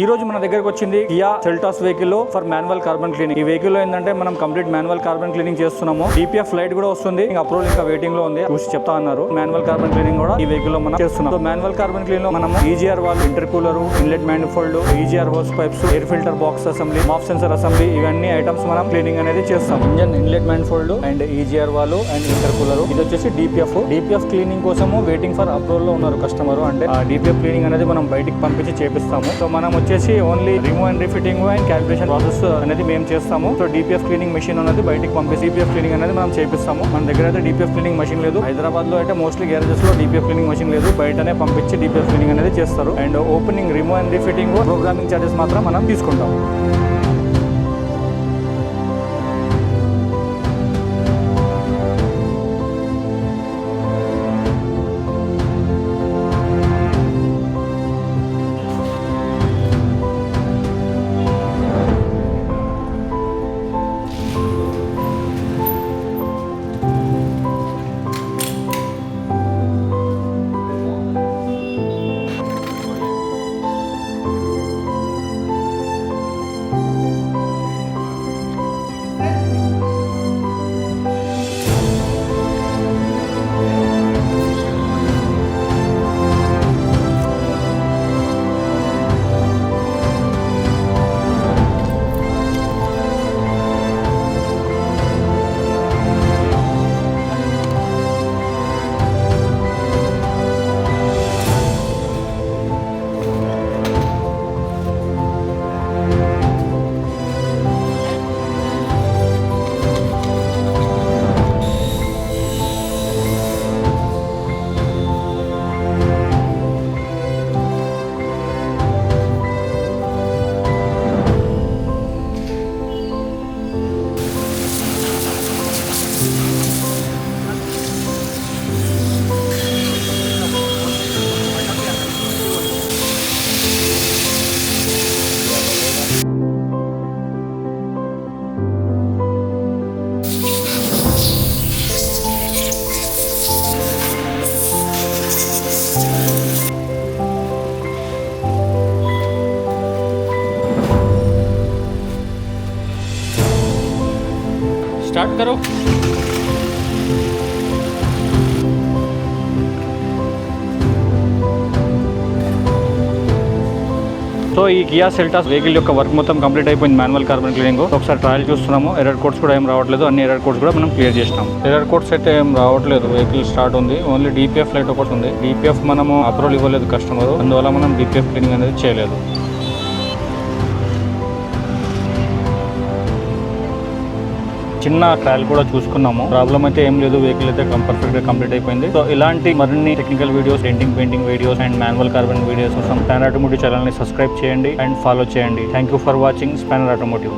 ఈ రోజు మన దగ్గరకు వచ్చింది Kia Seltos vehicle for manual carbon cleaning. ఈ వెహికల్ లో ఏంటంటే మనం కంప్లీట్ మాన్యువల్ కార్బన్ క్లీనింగ్ చేస్తున్నాము. DPF లైట్ కూడా వస్తుంది. అప్రూవల్ ఇంకా వెయిటింగ్ లో ఉంది, చూసి చెప్తా అన్నారు. మాన్యువల్ కార్బన్ క్లీనింగ్ కూడా ఈ వెహికల్ లో మనం చేస్తున్నాం. సో మాన్యువల్ కార్బన్ క్లీనింగ్ లో మనం EGR valve, intercooler, inlet manifold, EGR hose pipes, air filter box assembly, MAF sensor assembly, ఇవన్నీ ఐటమ్స్ మనం క్లీనింగ్ అనేది చేస్తాం. Engine inlet manifold and EGR valve and intercooler. ఇది వచ్చేసి DPF cleaning కోసము waiting for approval లో ఉన్నారు customer. అంటే DPF క్లీనింగ్ అనేది మనం బయటికి పంపించి చేపిస్తాము. సో మనం వచ్చేసి only remove and refitting and calibration process అనేది మేము చేస్తాము. సో DPF క్లీనింగ్ మెషిన్ అనేది బయటికి పంపిస్తే DPF క్లీనింగ్ అనేది మనం చేపిస్తాము. మన దగ్గర అయితే DPF క్లీనింగ్ మెషిన్ లేదు. హైదరాబాద్ లో అయితే మోస్ట్లీ గ్యారేజెస్ లో DPF క్లీనింగ్ మెషిన్ లేదు, బయటనే పంపించి DPF క్లీనింగ్ అనేది చేస్తారు. And opening, remove and refitting, programming charges మాత్రం మనం తీసుకుంటాము. स्टार्ट करो. సో ఈ కియా సెల్టాస్ వెహికల్ యొక్క వర్క్ మొత్తం కంప్లీట్ అయిపోయింది. మాన్యువల్ కార్బన్ క్లీనింగ్ ఒకసారి ట్రయల్ చూస్తున్నాము. ఎర్రర్ కోడ్స్ కూడా ఏం రావట్లేదు, అన్ని ఎర్రర్ కోడ్స్ కూడా మనం క్లియర్ చేసినాం. ఎర్రర్ కోడ్స్ అయితే ఏం రావట్లేదు, వెహికల్ స్టార్ట్ ఉంది. ఓన్లీ DPF లైట్ ఒకటి ఉంది. DPF మనము అప్రూవల్ ఇవ్వలేదు కస్టమర్, అందువల్ల మనం DPF క్లీనింగ్ అనేది చేయలేదు. చిన్న ట్రయల్ కూడా చూసుకున్నాము, ప్రాబ్లం అయితే ఏం లేదు. వెహికల్ అయితే పర్ఫెక్ట్ గా కంప్లీట్ అయిపోయింది. సో ఇలాంటి మరిన్ని technical videos, painting videos and manual carbon videos కోసం స్పానర్ ఆటోమోటివ్ ఛానల్ ని సబ్స్క్రైబ్ చేయండి అండ్ ఫాలో చేయండి. Thank you for watching spanner automotive.